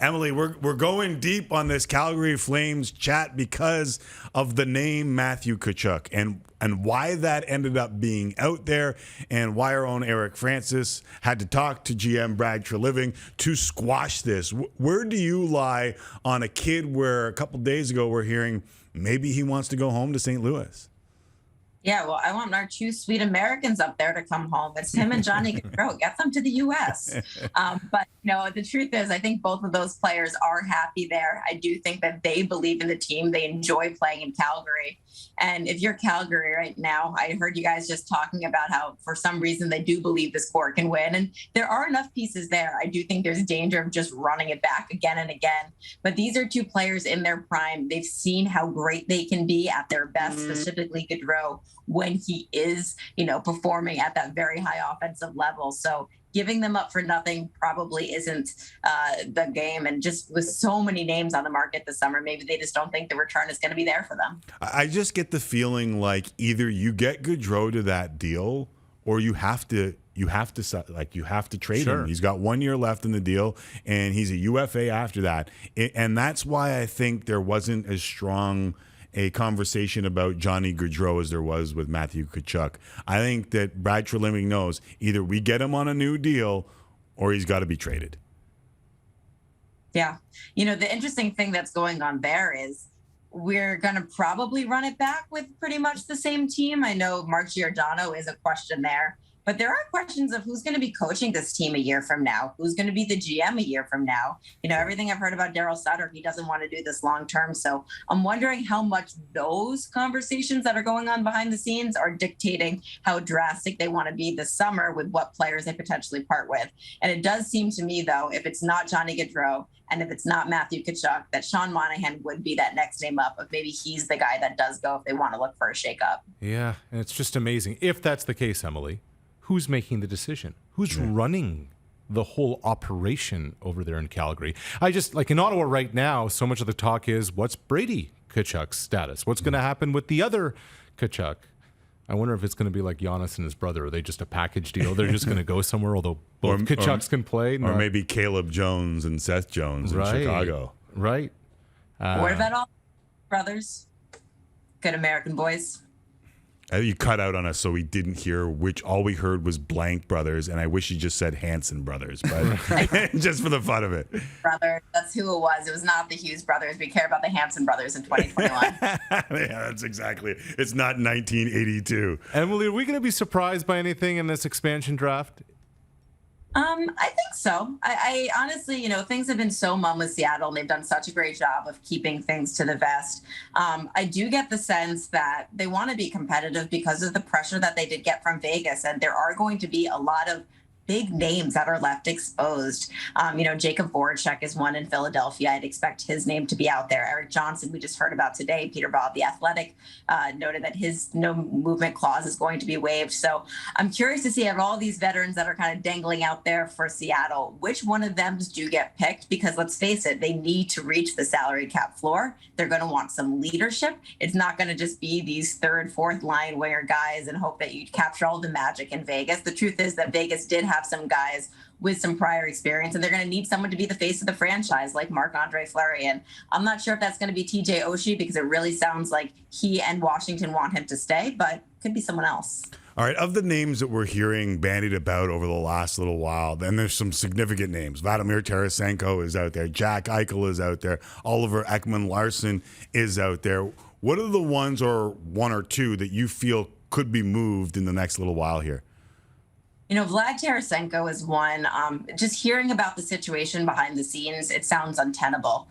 Emily, we're going deep on this Calgary Flames chat because of the name Matthew Tkachuk and why that ended up being out there, and why our own Eric Francis had to talk to GM Brad Treliving to squash this. Where do you lie on a kid where a couple days ago we're hearing maybe he wants to go home to St. Louis? Yeah, well, I want our two sweet Americans up there to come home. It's him and Johnny Gaudreau. Get them to the U.S. But, the truth is, I think both of those players are happy there. I do think that they believe in the team. They enjoy playing in Calgary. And if you're Calgary right now, I heard you guys just talking about how, for some reason, they do believe this core can win. And there are enough pieces there. I do think there's danger of just running it back again and again. But these are two players in their prime. They've seen how great they can be at their best, specifically Gaudreau, when he is, performing at that very high offensive level. So giving them up for nothing probably isn't the game. And just with so many names on the market this summer, maybe they just don't think the return is going to be there for them. I just get the feeling like either you get Gaudreau to that deal, or you have to trade him. He's got 1 year left in the deal, and he's a UFA after that. And that's why I think there wasn't as strong a conversation about Johnny Gaudreau as there was with Matthew Tkachuk. I think that Brad Treliving knows either we get him on a new deal or he's got to be traded. Yeah. The interesting thing that's going on there is we're going to probably run it back with pretty much the same team. I know Mark Giordano is a question there, but there are questions of who's going to be coaching this team a year from now, who's going to be the GM a year from now. Everything I've heard about Daryl Sutter, he doesn't want to do this long term. So I'm wondering how much those conversations that are going on behind the scenes are dictating how drastic they want to be this summer with what players they potentially part with. And it does seem to me, though, if it's not Johnny Gaudreau and if it's not Matthew Tkachuk, that Sean Monahan would be that next name up of maybe he's the guy that does go if they want to look for a shakeup. Yeah, and it's just amazing. If that's the case, Emily, who's making the decision? Who's running the whole operation over there in Calgary? I just, in Ottawa right now, so much of the talk is, what's Brady Tkachuk's status? What's going to happen with the other Tkachuk? I wonder if it's going to be like Giannis and his brother. Are they just a package deal? They're just going to go somewhere, although both Tkachuks can play? Or maybe Caleb Jones and Seth Jones in Chicago. Right. What about all brothers? Good American boys. You cut out on us, so we didn't hear which. All we heard was Blank Brothers, and I wish you just said Hanson Brothers, but just for the fun of it. Brother, that's who it was. It was not the Hughes brothers. We care about the Hanson brothers in 2021. Yeah, that's exactly it. It's not 1982. Emily, are we going to be surprised by anything in this expansion draft? I think so. I honestly, things have been so mum with Seattle, and they've done such a great job of keeping things to the vest. I do get the sense that they want to be competitive because of the pressure that they did get from Vegas, and there are going to be a lot of big names that are left exposed. Jacob Voracek is one in Philadelphia. I'd expect his name to be out there. Eric Johnson, we just heard about today. Peter Bob, the Athletic, noted that his no movement clause is going to be waived. So I'm curious to see out of all these veterans that are kind of dangling out there for Seattle, which one of them do get picked? Because let's face it, they need to reach the salary cap floor. They're going to want some leadership. It's not going to just be these third, fourth line winger guys and hope that you capture all the magic in Vegas. The truth is that Vegas did have some guys with some prior experience, and they're going to need someone to be the face of the franchise like Marc-Andre Fleury. And I'm not sure if that's going to be TJ Oshie, because it really sounds like he and Washington want him to stay, but could be someone else. All right, of the names that we're hearing bandied about over the last little while, then there's some significant names. Vladimir Tarasenko is out there. Jack Eichel is out there. Oliver Ekman-Larsson is out there. What are the ones, or one or two, that you feel could be moved in the next little while here? Vlad Tarasenko is one. Just hearing about the situation behind the scenes, it sounds untenable.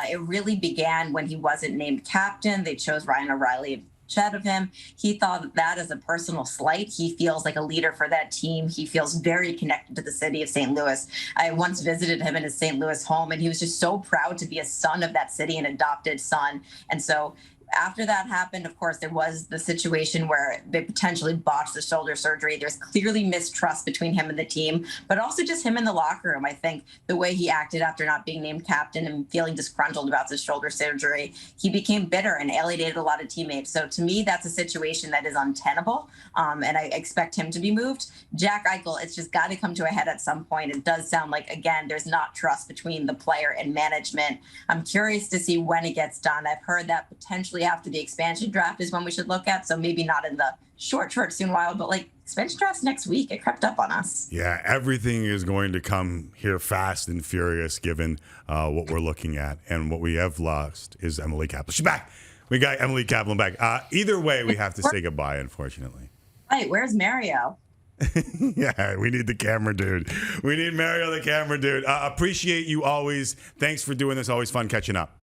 It really began when he wasn't named captain. They chose Ryan O'Reilly instead of him. He thought that as a personal slight. He feels like a leader for that team. He feels very connected to the city of St. Louis. I once visited him in his St. Louis home, and he was just so proud to be a son of that city, an adopted son. And so after that happened, of course, there was the situation where they potentially botched the shoulder surgery. There's clearly mistrust between him and the team, but also just him in the locker room. I think the way he acted after not being named captain and feeling disgruntled about his shoulder surgery, he became bitter and alienated a lot of teammates. So to me, that's a situation that is untenable, and I expect him to be moved. Jack Eichel, it's just got to come to a head at some point. It does sound like, again, there's not trust between the player and management. I'm curious to see when it gets done. I've heard that potentially after the expansion draft is when we should look at. So maybe not in the short soon while, but like expansion draft's next week. It crept up on us. Yeah, everything is going to come here fast and furious given what we're looking at. And what we have lost is Emily Kaplan. She's back. We got Emily Kaplan back. Either way, we have to say goodbye, unfortunately. Wait, where's Mario? Yeah, we need the camera dude. We need Mario the camera dude. Appreciate you always. Thanks for doing this. Always fun catching up.